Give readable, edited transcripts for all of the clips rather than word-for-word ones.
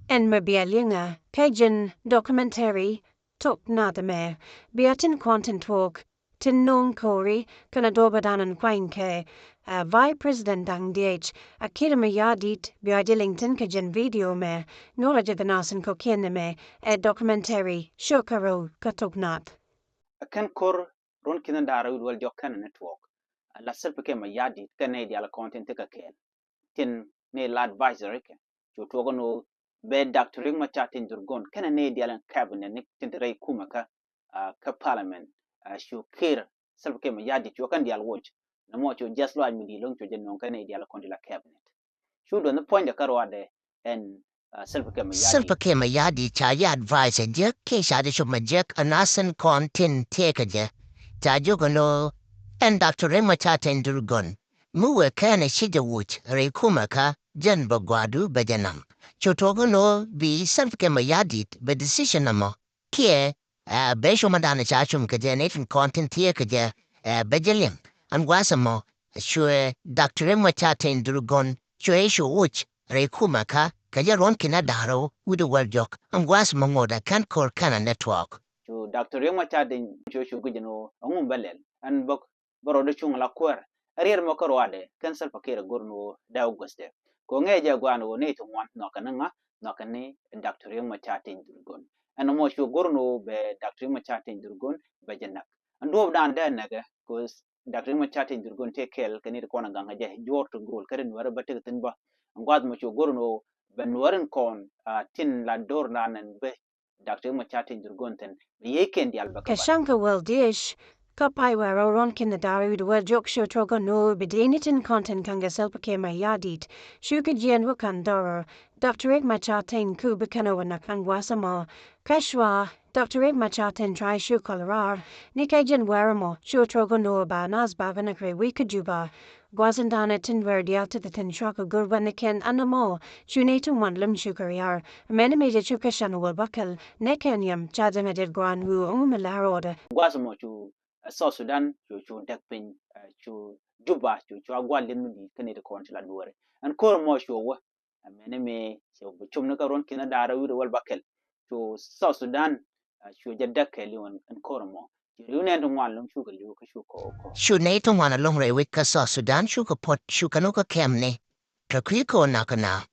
En mabialinga, Cajun documentary, tok nadame, Beatin Quantin talk, Tin non Cory, Canadobadan and Quainke, Vi President Dang DH, a Kidama Yadit, Biadillington Cajun video me, knowledge of the Nasan Cokiname, a documentary, Shokaro, Katognat. Akan kor ron kinan dara wal jokkan network la self ke ma yadi kan ne dia la content ka ken tin ne la advisor ke to to no be doctor ma chatin durgon kan ne dia la cabinet ne tin rai kuma ka parliament shu kir self ke ma yadi to kan dia watch na mo to just lo mi di long to jen non kan ne dia la content la cabinet shu do no point ka ro ade en self ke ma yadi Silpa kema yadi cha ya advise je ke sha de shuma je anasan kontin take je ta jogo no en Dr. Rema cha tendurgon muwe kana shida wuch re kuma ka jen bagwadu bajanam chotogo no bi silpa kema yadi be decision namo kie be shuma dana cha chum ka je netin kontin take je bajalim an wasamo shue Dr. Rema cha tendurgon shue shu wuch re kuma ka kaya ron kina daro wudu waljok ang was mangoda kan kor kana network. to Dr. Yoma Chadin Joshua Gujano, Amum Belel, and Bok Borodo Chung La Quer, a real Mokorwade, cancel Pakira Gurno, Dauguste. Gongeja Guano, native one, Nokananga, Nokane, and Dr. Yoma Chatin Durgun. And almost your Gurno be Dr. Yoma Chatin Durgun, Bajanak. And do down there, naga, because Dr. Yoma Chatin Durgun take care, can eat a corner ganga, Jor to Gold, Karen, wherever Timba, and Guadmuch Gurno, Ben Warren Corn, Tin Landornan and Be. Dr. Machatin Jurgunten, Yeken the Albacaba. Kashanka wel dish, kapai wero ronkin the dari the well jok sho trogo no bedinitin content kanga selpake my yadit, shuka jien wukandoro, Dr. Ig Machatin kubikano and nakangwasamo, Kashwa, Dr. Ig Machatin try shu kolarar, Nikajan weramo, shu trogo no ba nasbavanakre wikajuba, Gwazandanatin verdiata the tin shaka gurwanakin anamo, shunatum one lim shukariar, amenemated shukashana will buckle, nekanyam chadamadid guan wu umalarode. Guasamo to South Sudan, to Dekpin, to Juba, to Agualin, Canada Consular Nuer, and Kormo show a meneme, so Chumnakaron Kinadara with the World Buckle to South Sudan, to Jadakel and Kormo. Union to one long sugar, you shuko. Shunato wana longre wika sa Sudan shuka pot shukanuka kemne. Kakwiko nakana.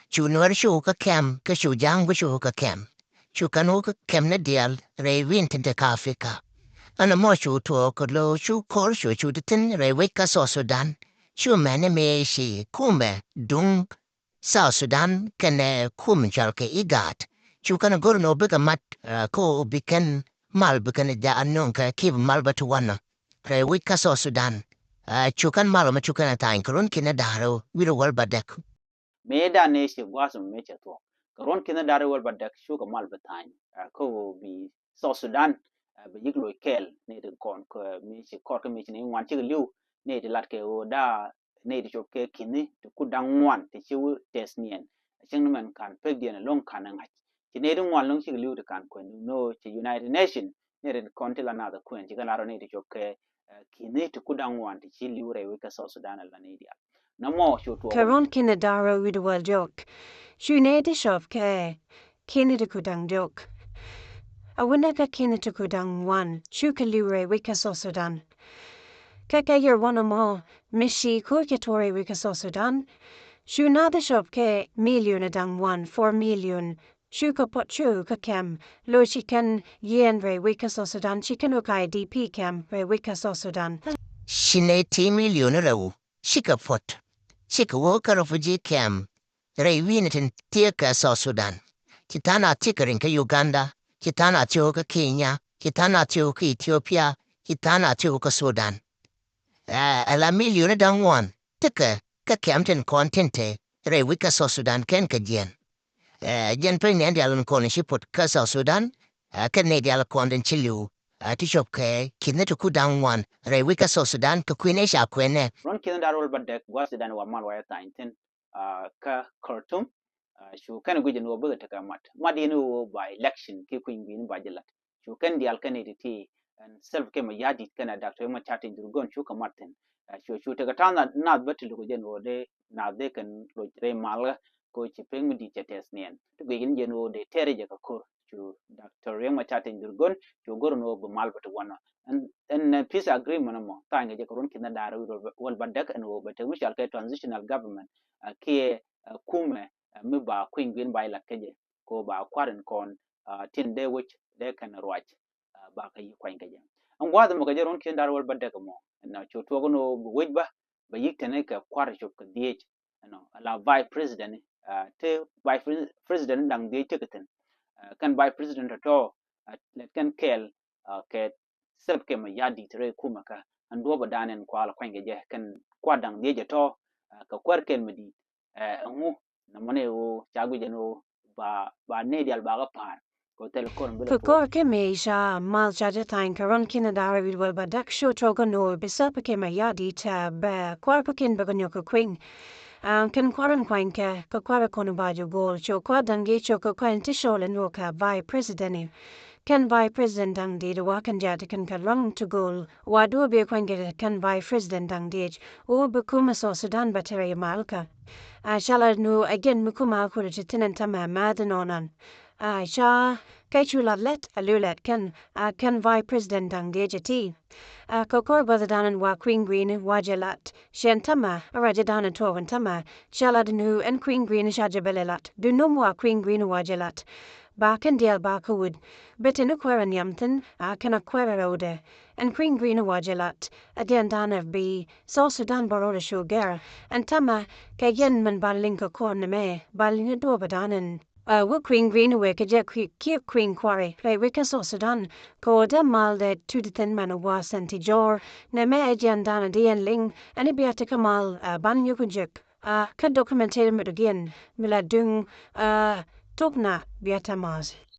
Chunwar shuka kem ka shujang shuka kem. Shukanuka kemne dial re wintente kafika. Ana mo shu to lo shu kor shu chuditin re wika sa Sudan. Shu mene me shi kume dung South Sudan kene kumjalke igat. Chukana gurno bika mat ko biken mal biken ja anunka kib mal batuwana. Pre wika South Sudan. Chukan mal ma chukana tain kurun kina daro wiro wal badek. Meda nation wasum mecha to. Karon Kinadara World Badak Sugar Malbatine, Ko be South Sudan, be Yiglo Kel, native corn, Michi Cork Mission in one chicken native Latke o da native of Kini to cool down one, the chew test nian. A gentleman can peg the long cannon. The native one long chicken liu to can no to United Nations, near the contil another queen, you can are native of Kini to cool down one, the chill you a South Sudan and Lanadia. No more shoot to Karon kinadaro with the well joke. Shunede shov ke. Kinidakudang joke. A winaka kinidakudang one. Shukalure wika sosudan. Kaka yer one mo. Mishi kurkatori wika sosudan. Shunada shov ke. Millionadang one. 4 million. Shuka pochu kakem. Lo shikan yen re wika sosudan. Shikanukai DP kem re wika sosudan. Shine million rau. Shika pot. Shika woka refugee camp. Re winitin tika South Sudan. Kitana tikarinka Uganda. Kitana tioka Kenya. Kitana tioka Ethiopia. Kitana tioka Sudan. La million dang one. Tika ka Campton contente. Re wika South Sudan ken ka jen. Jen pe nendi alun kone shipot ka South Sudan. Ka nendi ala konden chiliu. Tishop ke kinetu ku dang one. Re wika South Sudan ka kwene sha kwene. Ron Kinadara World Badak was the Dan Wamal Wire ka Khartoum. Shu kan gujin wo buga taka mat madinu by election ke queen bin bajilat shu kan di alkanity ti and self ke ma yadi kana Dr. Ma chatin durgon shu ka maten shu taka tana na betul ko jen wo de na de kan lo re mal ko chi peng mi di chates nien to ge gin jeno de tere je ka ko chu Dr. Riek Machar tin durgon chu gor no bu mal bat wana and peace agreement mo ta nge je ko ron kin da wal badak and wo bat mi shal ke transitional government ke kume mi ba queen green by la keje ko ba kwaren kon tin de which de kan ruach ba ka yi kwan keje an gwa da mo ke ron kin dar wal badak mo na chu to no bu wejba ba yik tane ka kwar chu ka die no la vice president te vice president dang die teketen kan vice president to let kan kel ke sep ke ma yadi tre kuma ka an do ba danen kwala kwan keje kan kwadang die je to ka kwar ken medi ngu na mone o chagu jeno ba ne dial ba ga par ko tel kon bele po Kukor me sha mal jaja tain karon kin da wi wel badak sho trogo no bisap ke ma yadi ta ba kwarpakin baganyo ko queen kan kwaran kwanke ka kwara kono bajo gol cho kwadange cho ko kwante sholen roka vai president kan vai president ang de wakan jata kan kalong to gol wado be kwange kan vai president ang de o bekuma so Sudan battery malka shala no again mukuma ko tinen tama madan onan sha kai chula let alulet kan vai president ang de jati kokor badadan wa queen green wajelat shentama arajadan tovan tama shalad nu and queen green shajabelelat do no more queen green wajelat baken dial bakwood but in aquarian yamton can aquara ode and queen green wajelat adian dan of be so Sudan borora sugar and tama kayen man balinka corn me balin do badanan wo queen green away ka je queen quarry play wika so Sudan ko de mal de tu de ten man wa senti jor ne me ajan dana dien ling ani biata kamal ban yu kunjuk ka documented mit again mila dung tokna biata maz